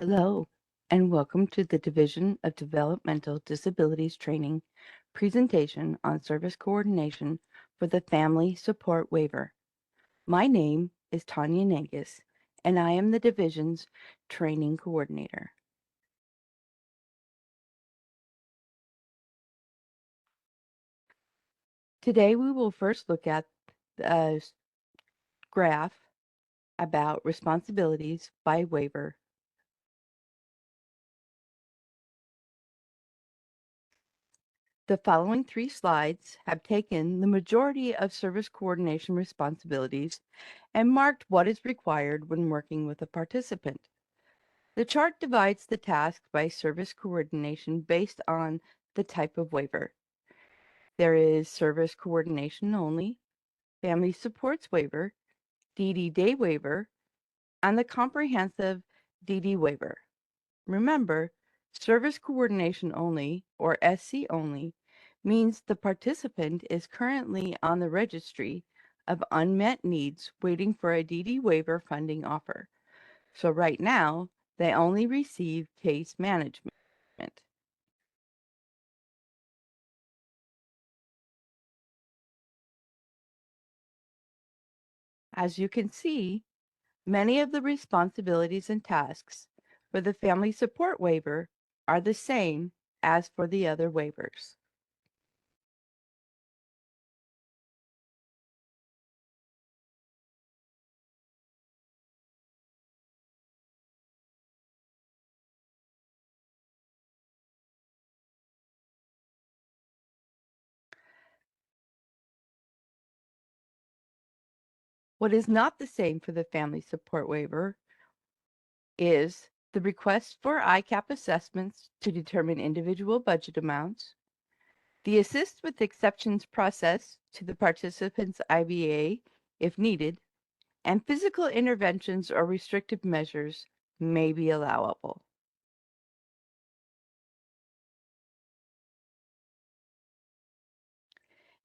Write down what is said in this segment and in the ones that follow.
Hello, and welcome to the Division of Developmental Disabilities Training presentation on service coordination for the Family Support Waiver. My name is Tonia Nantkes, and I am the division's training coordinator. Today we will first look at a graph about responsibilities by waiver. The following 3 slides have taken the majority of service coordination responsibilities and marked what is required when working with a participant. The chart divides the tasks by service coordination based on the type of waiver. There is service coordination only, family supports waiver, DD day waiver, and the comprehensive DD waiver. Remember, service coordination only, or SC only, means the participant is currently on the registry of unmet needs waiting for a DD waiver funding offer. So right now, they only receive case management. As you can see, many of the responsibilities and tasks for the family support waiver are the same as for the other waivers. What is not the same for the family support waiver is the request for ICAP assessments to determine individual budget amounts, the assist with exceptions process to the participant's IVA if needed, and physical interventions or restrictive measures may be allowable.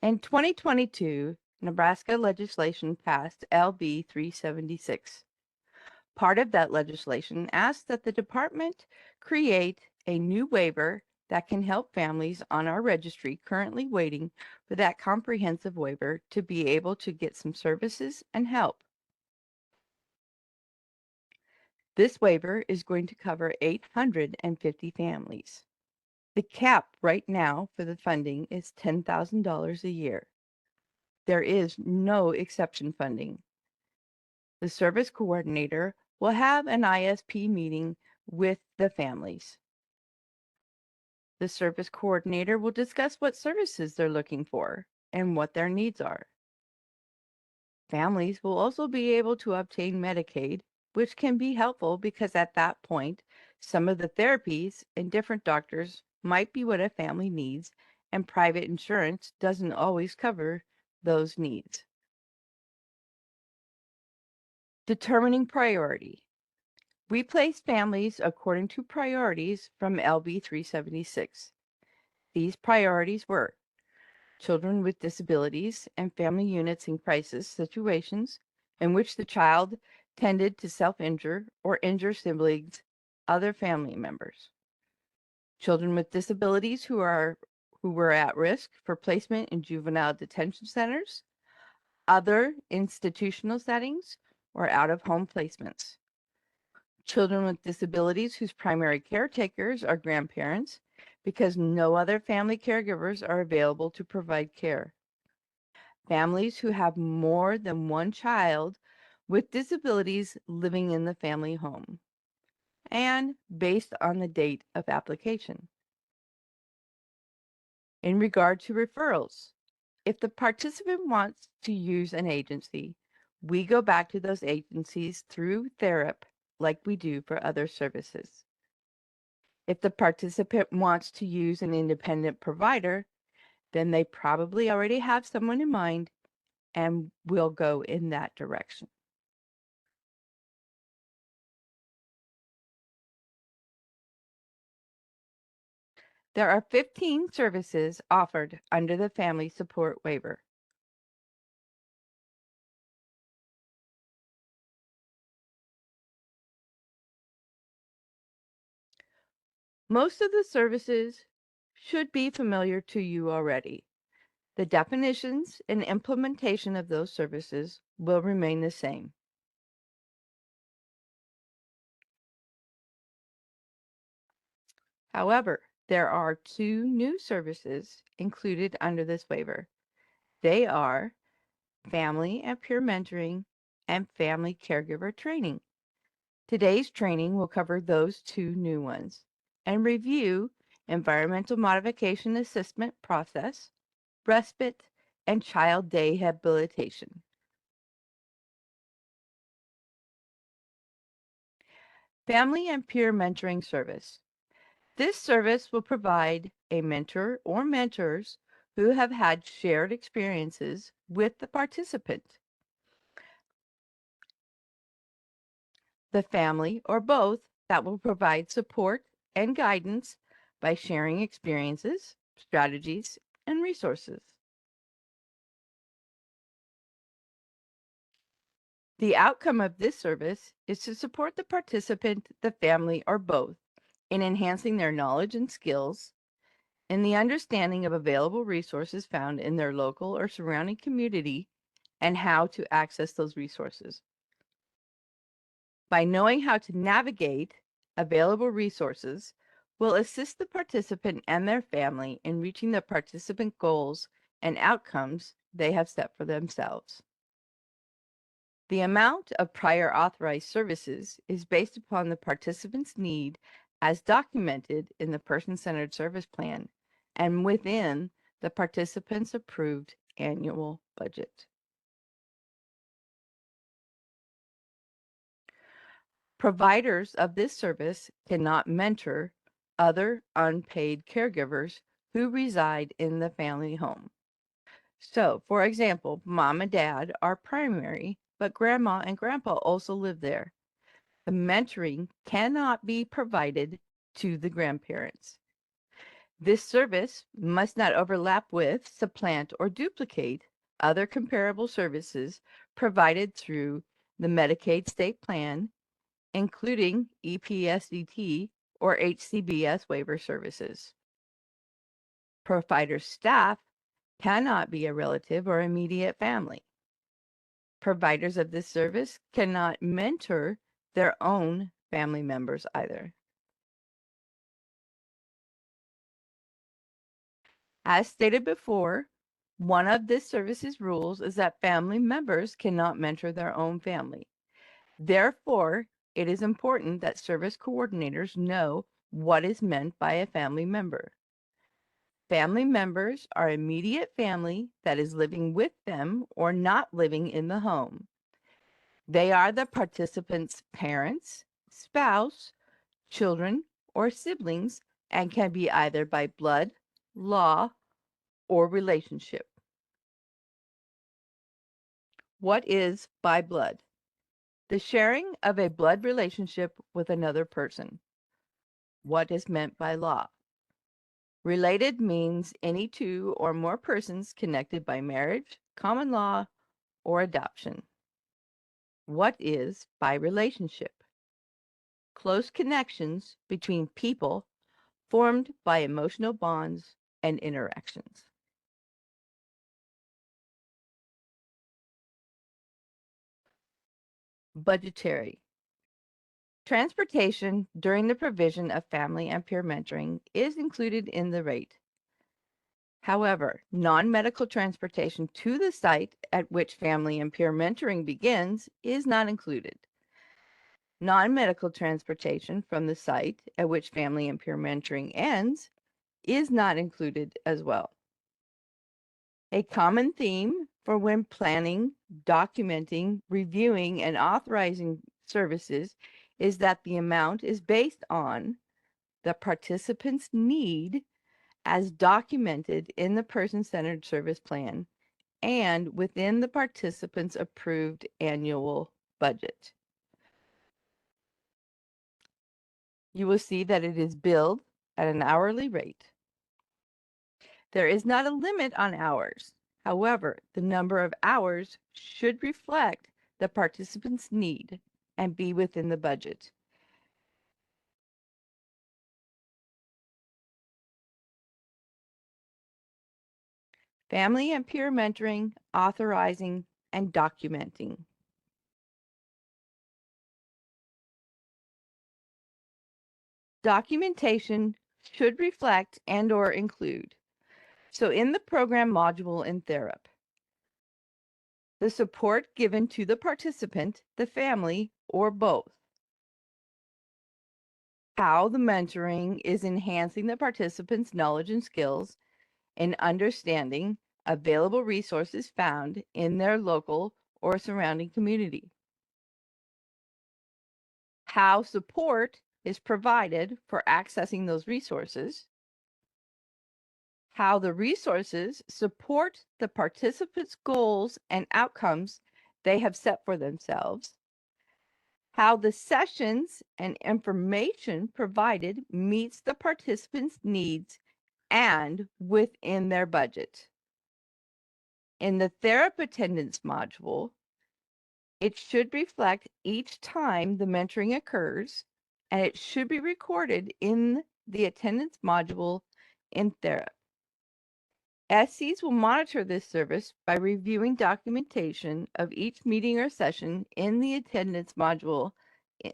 In 2022, Nebraska legislation passed LB 376. Part of that legislation asked that the department create a new waiver that can help families on our registry currently waiting for that comprehensive waiver to be able to get some services and help. This waiver is going to cover 850 families. The cap right now for the funding is $10,000 a year. There is no exception funding. The service coordinator will have an ISP meeting with the families. The service coordinator will discuss what services they're looking for and what their needs are. Families will also be able to obtain Medicaid, which can be helpful because at that point, some of the therapies and different doctors might be what a family needs, and private insurance doesn't always cover those needs. Determining priority. We place families according to priorities from LB 376. These priorities were children with disabilities and family units in crisis situations in which the child tended to self-injure or injure siblings, other family members. Children with disabilities who were at risk for placement in juvenile detention centers, other institutional settings, or out-of-home placements. Children with disabilities whose primary caretakers are grandparents because no other family caregivers are available to provide care. Families who have more than one child with disabilities living in the family home, and based on the date of application. In regard to referrals, if the participant wants to use an agency, we go back to those agencies through TheraP like we do for other services. If the participant wants to use an independent provider, then they probably already have someone in mind and will go in that direction. There are 15 services offered under the Family Support Waiver. Most of the services should be familiar to you already. The definitions and implementation of those services will remain the same. However, there are two new services included under this waiver. They are family and peer mentoring and family caregiver training. Today's training will cover those two new ones and review environmental modification assessment process, respite, and child day rehabilitation. Family and peer mentoring service. This service will provide a mentor or mentors who have had shared experiences with the participant, the family, or both, that will provide support and guidance by sharing experiences, strategies, and resources. The outcome of this service is to support the participant, the family, or both in enhancing their knowledge and skills, in the understanding of available resources found in their local or surrounding community, and how to access those resources. By knowing how to navigate available resources will assist the participant and their family in reaching the participant goals and outcomes they have set for themselves. The amount of prior authorized services is based upon the participant's need as documented in the person-centered service plan and within the participant's approved annual budget. Providers of this service cannot mentor other unpaid caregivers who reside in the family home. So, for example, mom and dad are primary, but grandma and grandpa also live there. The mentoring cannot be provided to the grandparents. This service must not overlap with, supplant, or duplicate other comparable services provided through the Medicaid state plan, including EPSDT or HCBS waiver services. Provider staff cannot be a relative or immediate family. Providers of this service cannot mentor their own family members either. As stated before, one of this service's rules is that family members cannot mentor their own family. Therefore, it is important that service coordinators know what is meant by a family member. Family members are immediate family that is living with them or not living in the home. They are the participant's parents, spouse, children, or siblings, and can be either by blood, law, or relationship. What is by blood? The sharing of a blood relationship with another person. What is meant by law? Related means any two or more persons connected by marriage, common law, or adoption. What is by relationship? Close connections between people formed by emotional bonds and interactions. Budgetary. Transportation during the provision of family and peer mentoring is included in the rate. However, non-medical transportation to the site at which family and peer mentoring begins is not included. Non-medical transportation from the site at which family and peer mentoring ends is not included as well. A common theme for when planning, documenting, reviewing, and authorizing services is that the amount is based on the participant's need as documented in the person-centered service plan and within the participant's approved annual budget. You will see that it is billed at an hourly rate. There is not a limit on hours. However, the number of hours should reflect the participant's need and be within the budget. family and peer mentoring, authorizing, and documenting. Documentation should reflect and/or include. So in the program module in TheraP, the support given to the participant, the family, or both. How the mentoring is enhancing the participant's knowledge and skills in understanding available resources found in their local or surrounding community. How support is provided for accessing those resources. How the resources support the participants' goals and outcomes they have set for themselves. How the sessions and information provided meets the participants' needs and within their budget. In the therapy attendance module, it should reflect each time the mentoring occurs, and it should be recorded in the attendance module in therapy. SCs will monitor this service by reviewing documentation of each meeting or session in the attendance module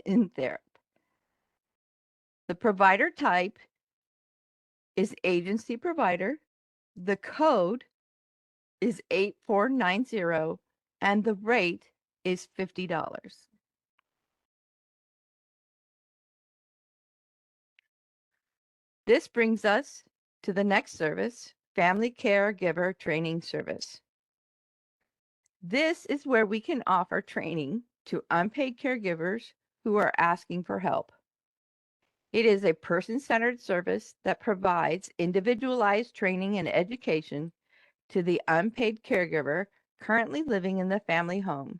in therapy. The provider type is agency provider. The code is 8490 and the rate is $50. This brings us to the next service, Family Caregiver Training Service. This is where we can offer training to unpaid caregivers who are asking for help. It is a person-centered service that provides individualized training and education to the unpaid caregiver currently living in the family home,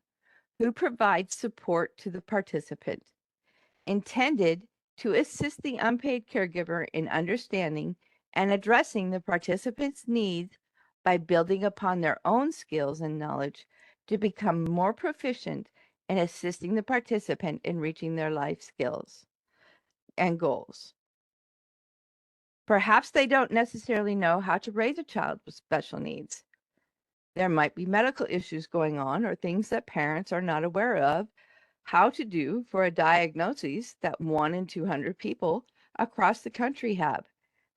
who provides support to the participant, intended to assist the unpaid caregiver in understanding and addressing the participant's needs by building upon their own skills and knowledge to become more proficient in assisting the participant in reaching their life skills and goals. Perhaps they don't necessarily know how to raise a child with special needs. There might be medical issues going on or things that parents are not aware of how to do for a diagnosis that 1 in 200 people across the country have.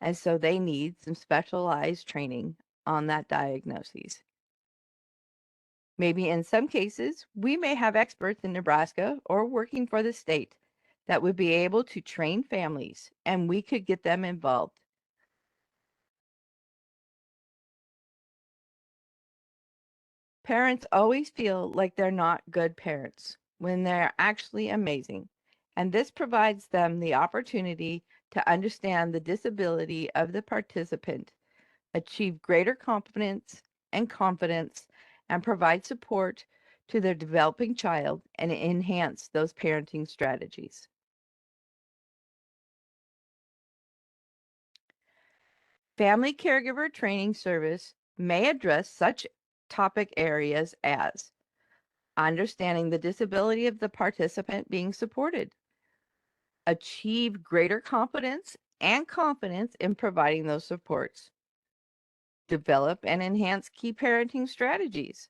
And so they need some specialized training on that diagnosis. Maybe in some cases, we may have experts in Nebraska or working for the state that would be able to train families, and we could get them involved. Parents always feel like they're not good parents when they're actually amazing, and this provides them the opportunity to understand the disability of the participant, achieve greater confidence, and provide support to their developing child and enhance those parenting strategies. Family Caregiver Training Service may address such topic areas as understanding the disability of the participant being supported, achieve greater competence and confidence in providing those supports, develop and enhance key parenting strategies,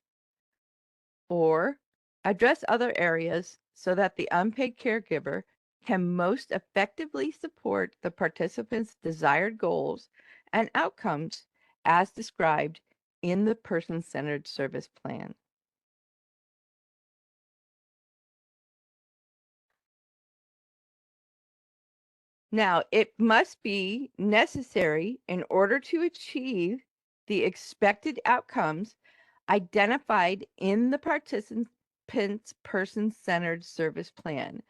or address other areas so that the unpaid caregiver can most effectively support the participant's desired goals and outcomes as described in the person-centered service plan. Now, it must be necessary in order to achieve the expected outcomes identified in the participant's person-centered service plan.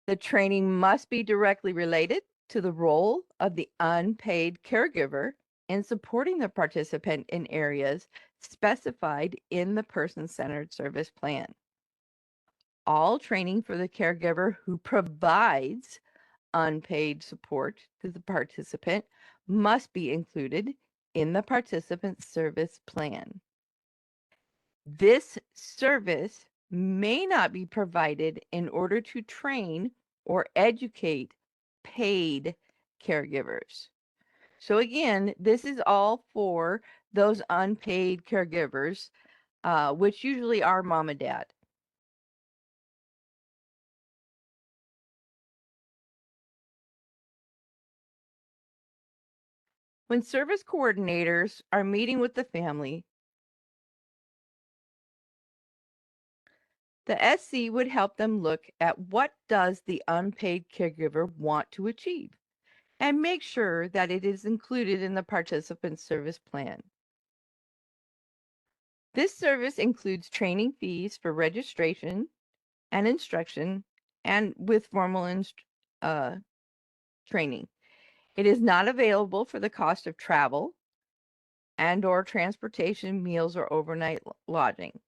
The training must be directly related to the role of the unpaid caregiver in supporting the participant in areas specified in the person-centered service plan. All training for the caregiver who provides unpaid support to the participant must be included in the participant service plan. This service may not be provided in order to train or educate paid caregivers. So again, this is all for those unpaid caregivers, which usually are mom and dad. When service coordinators are meeting with the family, the SC would help them look at what does the unpaid caregiver want to achieve and make sure that it is included in the participant service plan. This service includes training fees for registration and instruction and with formal uh, training. It is not available for the cost of travel and or transportation, meals, or overnight lodging.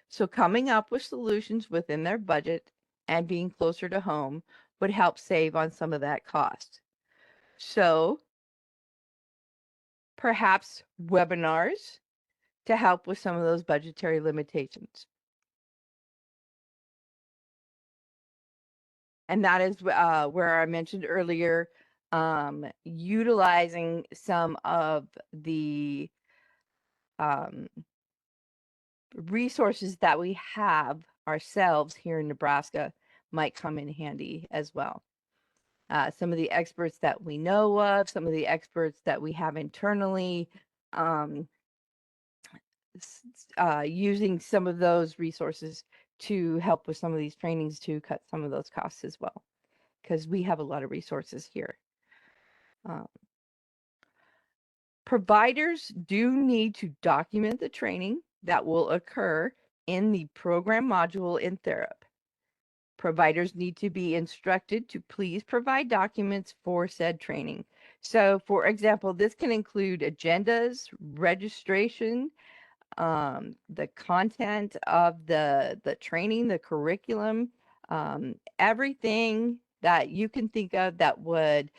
So coming up with solutions within their budget and being closer to home would help save on some of that cost. So perhaps webinars to help with some of those budgetary limitations. And that is where I mentioned earlier, utilizing some of the um, resources that we have ourselves here in Nebraska might come in handy as well. Some of the experts that we know of, some of the experts that we have internally, um, using some of those resources to help with some of these trainings to cut some of those costs as well, because we have a lot of resources here. Um, Providers do need to document the training that will occur in the program module in Therap. Providers need to be instructed to please provide documents for said training. So, for example, this can include agendas, registration, the content of the training, the curriculum, everything that you can think of that would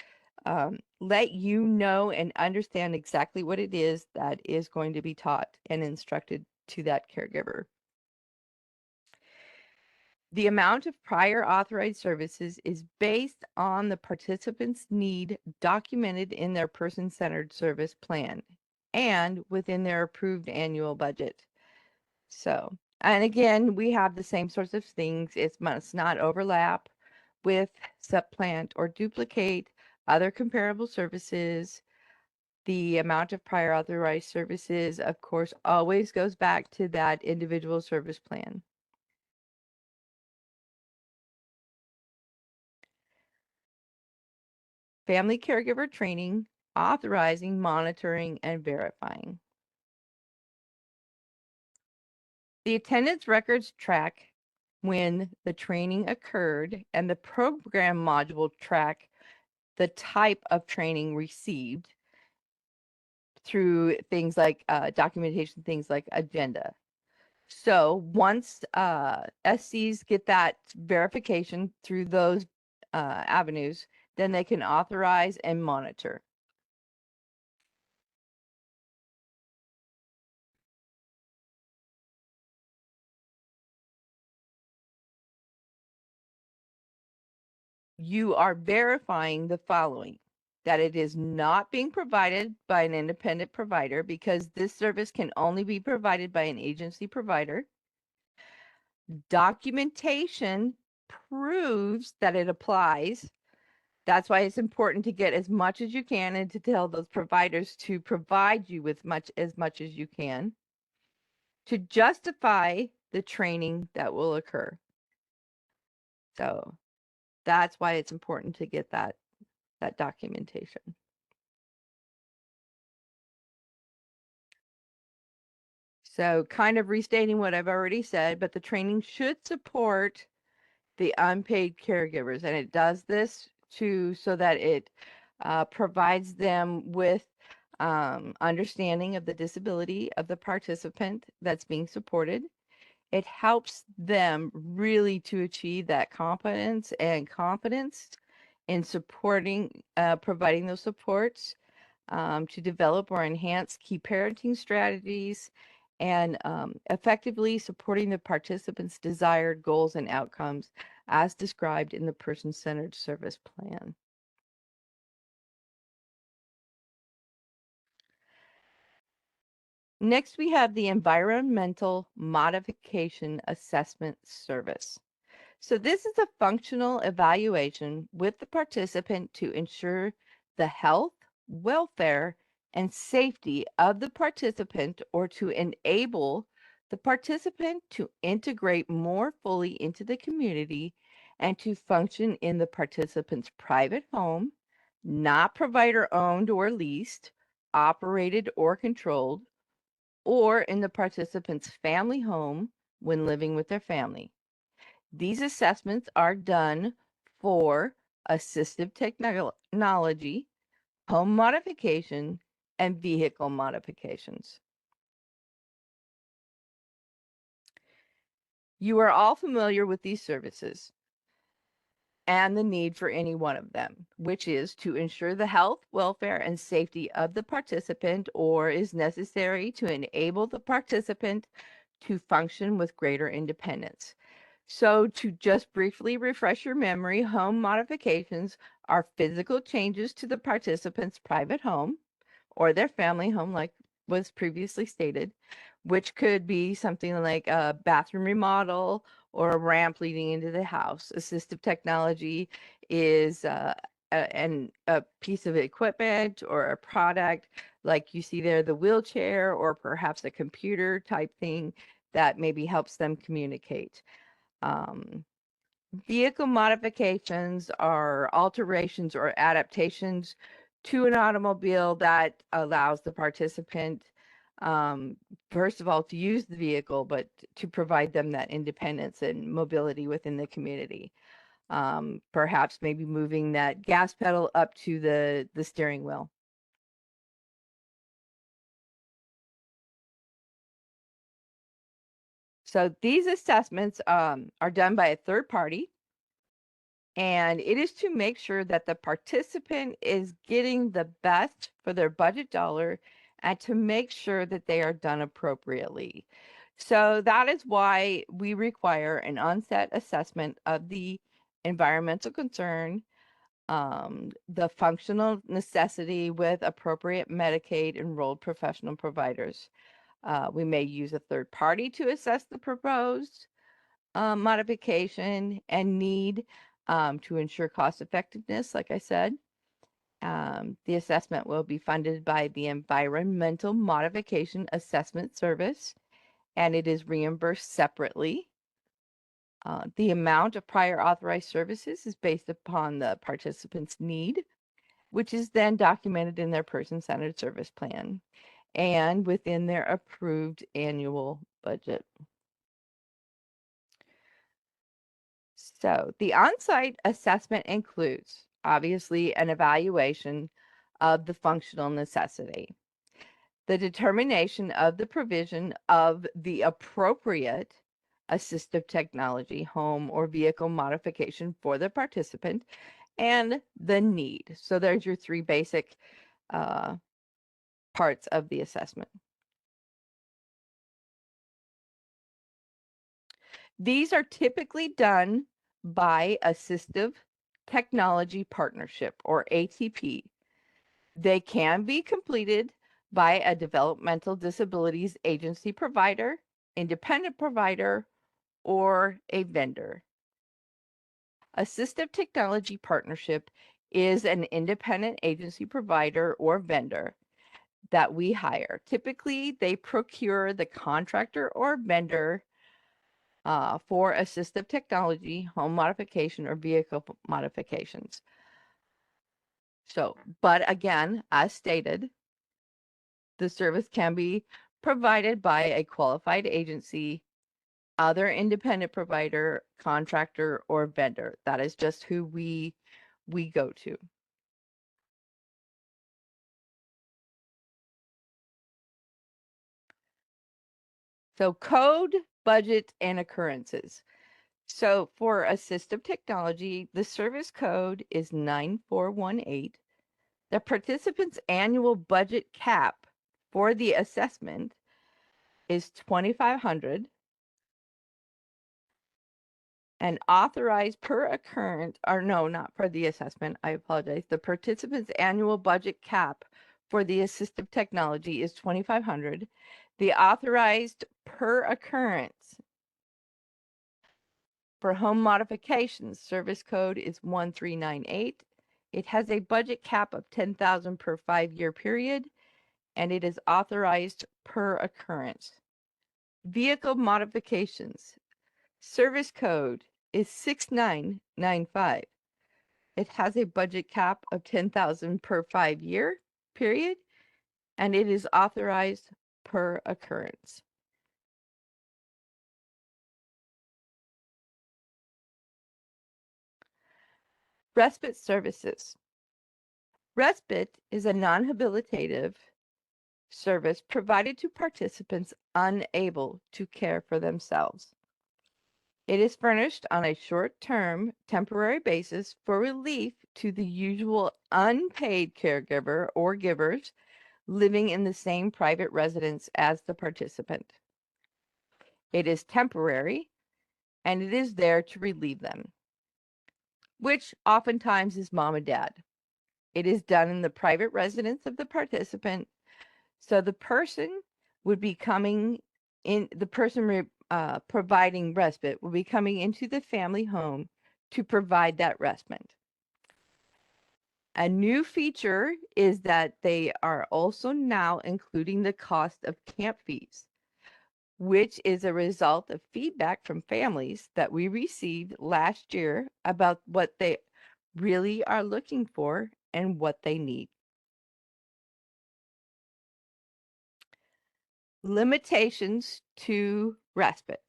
let you know and understand exactly what it is that is going to be taught and instructed to that caregiver. The amount of prior authorized services is based on the participant's need documented in their person-centered service plan and within their approved annual budget. So, and again, we have the same sorts of things. It must not overlap with, supplant, or duplicate other comparable services. The amount of prior authorized services, of course, always goes back to that individual service plan. Family caregiver training, authorizing, monitoring, and verifying. The attendance records track when the training occurred, and the program module track the type of training received through things like documentation, things like agenda. So once SCs get that verification through those avenues, then they can authorize and monitor. You are verifying the following: that it is not being provided by an independent provider, because this service can only be provided by an agency provider. Documentation proves that it applies. That's why it's important to get as much as you can and to tell those providers to provide you with as much as you can to justify the training that will occur. So that's why it's important to get that documentation. So kind of restating what I've already said, but the training should support the unpaid caregivers, and it does this so that it provides them with understanding of the disability of the participant that's being supported. It helps them really to achieve that competence and confidence in supporting, providing those supports, to develop or enhance key parenting strategies, and effectively supporting the participants' desired goals and outcomes as described in the person-centered service plan. Next, we have the Environmental Modification Assessment Service. So this is a functional evaluation with the participant to ensure the health, welfare, and safety of the participant, or to enable the participant to integrate more fully into the community and to function in the participant's private home, not provider owned or leased, operated or controlled, or in the participant's family home when living with their family. These assessments are done for assistive technology, home modification, and vehicle modifications. You are all familiar with these services and the need for any one of them, which is to ensure the health, welfare, and safety of the participant, or is necessary to enable the participant to function with greater independence. So, to just briefly refresh your memory, home modifications are physical changes to the participant's private home or their family home, like was previously stated, which could be something like a bathroom remodel or a ramp leading into the house. Assistive technology is a piece of equipment or a product, like you see there, the wheelchair, or perhaps a computer type thing that maybe helps them communicate. Um, Vehicle modifications are alterations or adaptations to an automobile that allows the participant, um, first of all, to use the vehicle, but to provide them that independence and mobility within the community. Perhaps maybe moving that gas pedal up to the steering wheel. So these assessments are done by a third party, and it is to make sure that the participant is getting the best for their budget dollar and to make sure that they are done appropriately. So that is why we require an onset assessment of the environmental concern, the functional necessity with appropriate Medicaid enrolled professional providers. We may use a third party to assess the proposed modification and need to ensure cost effectiveness, like I said. The assessment will be funded by the Environmental Modification Assessment Service, and it is reimbursed separately. The amount of prior authorized services is based upon the participant's need, which is then documented in their person-centered service plan and within their approved annual budget. So the on-site assessment includes, obviously, an evaluation of the functional necessity, the determination of the provision of the appropriate assistive technology, home or vehicle modification for the participant, and the need. So there's your three basic parts of the assessment. These are typically done by Assistive Technology Partnership, or ATP. They can be completed by a developmental disabilities agency provider, independent provider, or a vendor. Assistive Technology Partnership is an independent agency provider or vendor that we hire. Typically, they procure the contractor or vendor for assistive technology, home modification, or vehicle modifications. So, but again, as stated, the service can be provided by a qualified agency, other independent provider, contractor, or vendor. That is just who we go to. So code, budget, and occurrences. So for assistive technology, the service code is 9418. The participant's annual budget cap for the assessment is $2,500, and authorized per occurrence, or no, not for the assessment, I apologize. The participant's annual budget cap for the assistive technology is $2,500. The authorized per occurrence for home modifications service code is 1398. It has a budget cap of $10,000 per 5-year period, and it is authorized per occurrence. Vehicle modifications service code is 6995. It has a budget cap of $10,000 per 5-year period, and it is authorized per occurrence. Respite services. Respite is a non-habilitative service provided to participants unable to care for themselves. It is furnished on a short-term, temporary basis for relief to the usual unpaid caregiver or givers living in the same private residence as the participant. It is temporary, and it is there to relieve them, which oftentimes is mom and dad. It is done in the private residence of the participant, so the person would be coming in, the person providing respite will be coming into the family home to provide that respite. A new feature is that they are also now including the cost of camp fees, which is a result of feedback from families that we received last year about what they really are looking for and what they need. Limitations to respite.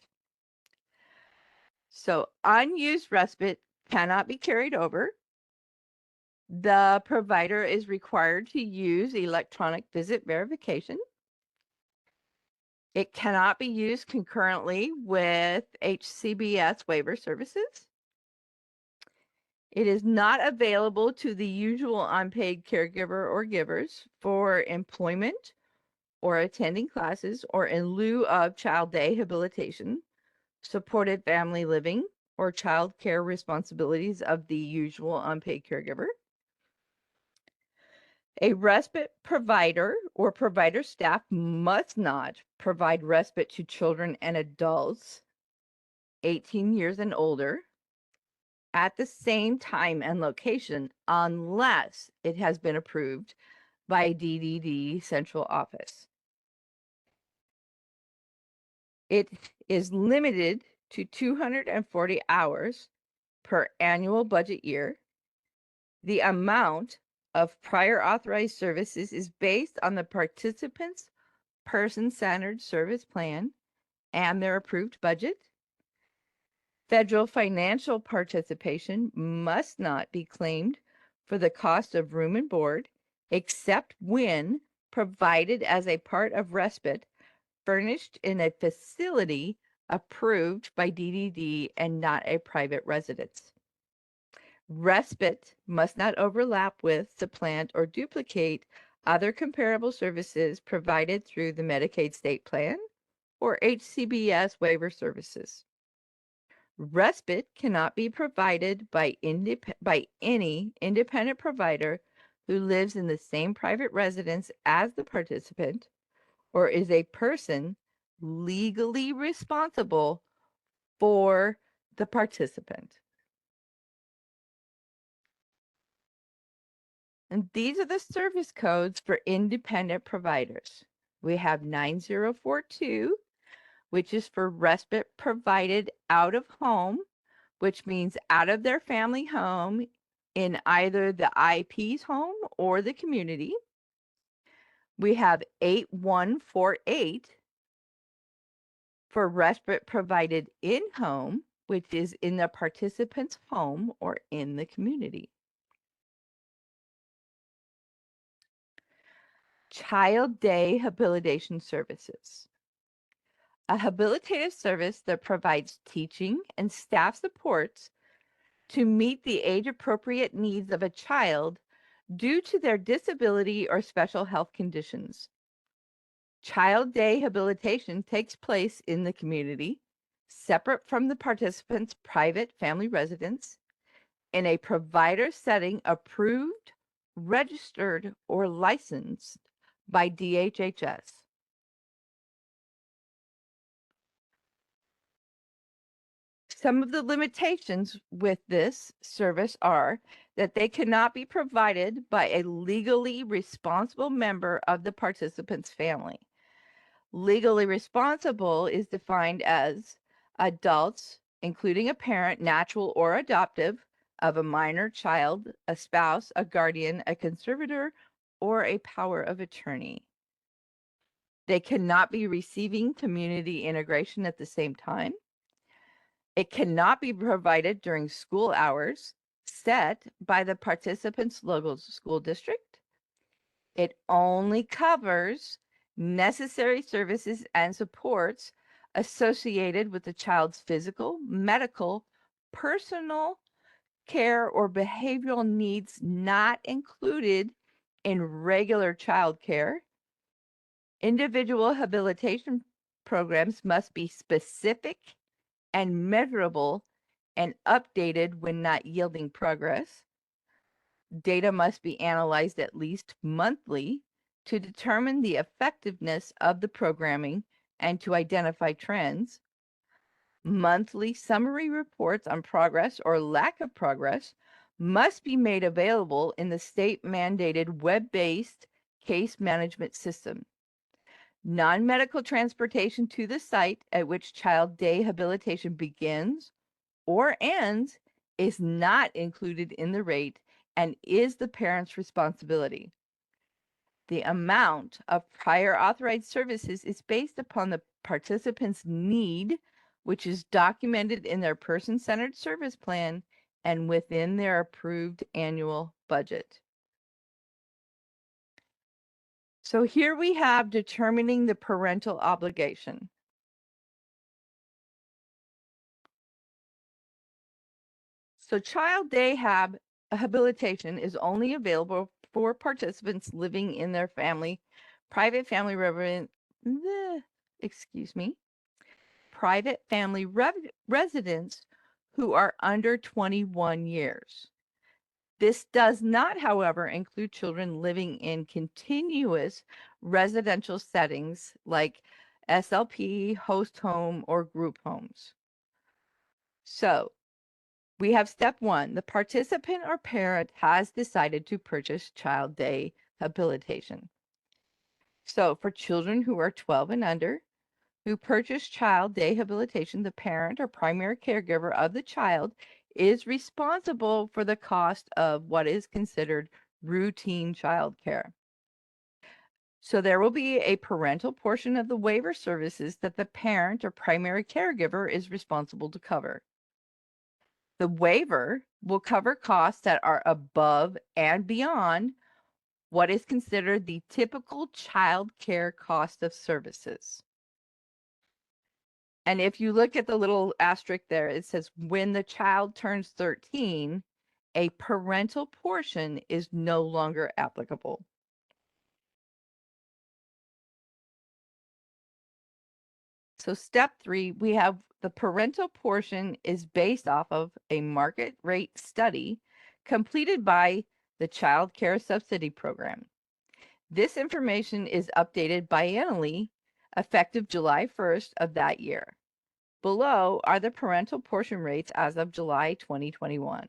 So unused respite cannot be carried over. The provider is required to use electronic visit verification. It cannot be used concurrently with HCBS waiver services. It is not available to the usual unpaid caregiver or givers for employment or attending classes or in lieu of child day habilitation, supported family living, or child care responsibilities of the usual unpaid caregiver. A respite provider or provider staff must not provide respite to children and adults 18 years and older at the same time and location unless it has been approved by DDD central office. It is limited to 240 hours per annual budget year. The amount of prior authorized services is based on the participant's person-centered service plan and their approved budget. Federal financial participation must not be claimed for the cost of room and board, except when provided as a part of respite furnished in a facility approved by DDD and not a private residence. Respite must not overlap with, supplant, or duplicate other comparable services provided through the Medicaid state plan or HCBS waiver services. Respite cannot be provided by any independent provider who lives in the same private residence as the participant or is a person legally responsible for the participant. And these are the service codes for independent providers. We have 9042, which is for respite provided out of home, which means out of their family home in either the IP's home or the community. We have 8148 for respite provided in home, which is in the participant's home or in the community. Child Day Habilitation Services. A habilitative service that provides teaching and staff supports to meet the age-appropriate needs of a child due to their disability or special health conditions. Child Day Habilitation takes place in the community, separate from the participant's private family residence, in a provider setting approved, registered, or licensed by DHHS. Some of the limitations with this service are that they cannot be provided by a legally responsible member of the participant's family. Legally responsible is defined as adults, including a parent, natural or adoptive, of a minor child, a spouse, a guardian, a conservator, or a power of attorney. They cannot be receiving community integration at the same time. It cannot be provided during school hours set by the participant's local school district. It only covers necessary services and supports associated with the child's physical, medical, personal care, or behavioral needs not included in regular child care. Individual habilitation programs must be specific and measurable and updated when not yielding progress. Data must be analyzed at least monthly to determine the effectiveness of the programming and to identify trends. Monthly summary reports on progress or lack of progress must be made available in the state-mandated web-based case management system. Non-medical transportation to the site at which child day habilitation begins or ends is not included in the rate and is the parent's responsibility. The amount of prior authorized services is based upon the participant's need, which is documented in their person-centered service plan and within their approved annual budget. So here we have determining the parental obligation. So child day habilitation is only available for participants living in their private family residents who are under 21 years. This does not, however, include children living in continuous residential settings like SLP, host home, or group homes. So we have step one. The participant or parent has decided to purchase child day habilitation. So for children who are 12 and under, who purchase child day habilitation, the parent or primary caregiver of the child is responsible for the cost of what is considered routine child care. So there will be a parental portion of the waiver services that the parent or primary caregiver is responsible to cover. The waiver will cover costs that are above and beyond what is considered the typical child care cost of services. And if you look at the little asterisk there, it says when the child turns 13, a parental portion is no longer applicable. So step 3, we have the parental portion is based off of a market rate study completed by the Child Care Subsidy Program. This information is updated biennially effective July 1st of that year. Below are the parental portion rates as of July 2021.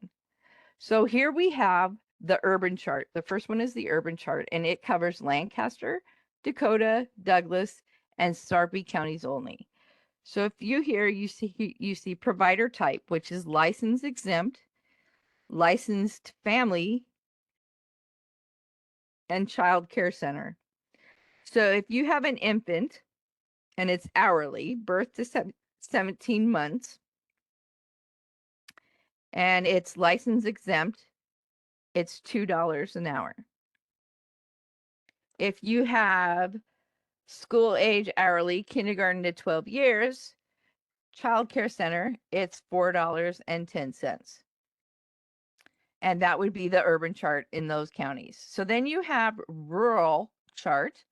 So here we have the urban chart. The first one is the urban chart, and it covers Lancaster, Dakota, Douglas, and Sarpy counties only. So if you see provider type, which is license exempt, licensed family, and child care center. So if you have an infant and it's hourly, birth to 17 months, and it's license exempt, it's $2 an hour. If you have school age hourly, kindergarten to 12 years, child care center, it's $4.10. And that would be the urban chart in those counties. So then you have rural chart,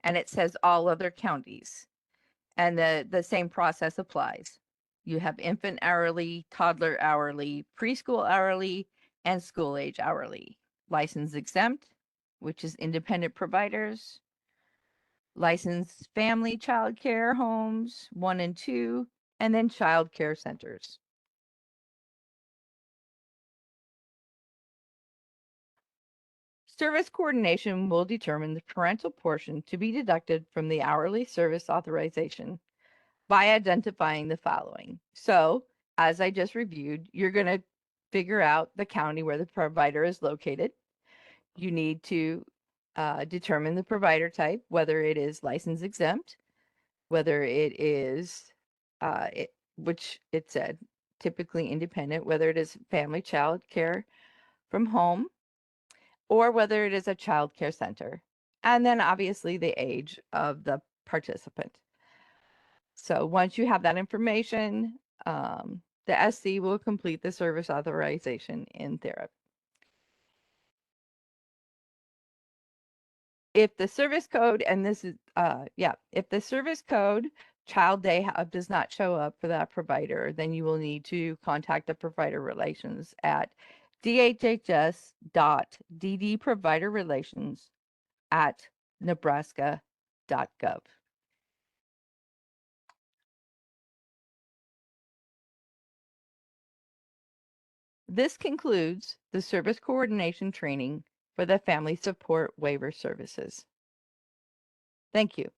and it says all other counties. And the same process applies. You have infant hourly, toddler hourly, preschool hourly, and school age hourly. License exempt, which is independent providers, licensed family child care homes, 1 and 2, and then child care centers. Service coordination will determine the parental portion to be deducted from the hourly service authorization by identifying the following. So, as I just reviewed, you're going to figure out the county where the provider is located. You need to determine the provider type, whether it is license exempt, whether it is, which it said, typically independent, whether it is family child care from home, or whether it is a child care center. And then obviously the age of the participant. So once you have that information, the SC will complete the service authorization in therapy. If the service code, and this is, if the service code child day hub does not show up for that provider, then you will need to contact the provider relations at dhhs.ddproviderrelations@nebraska.gov. This concludes the service coordination training for the Family Support Waiver Services. Thank you.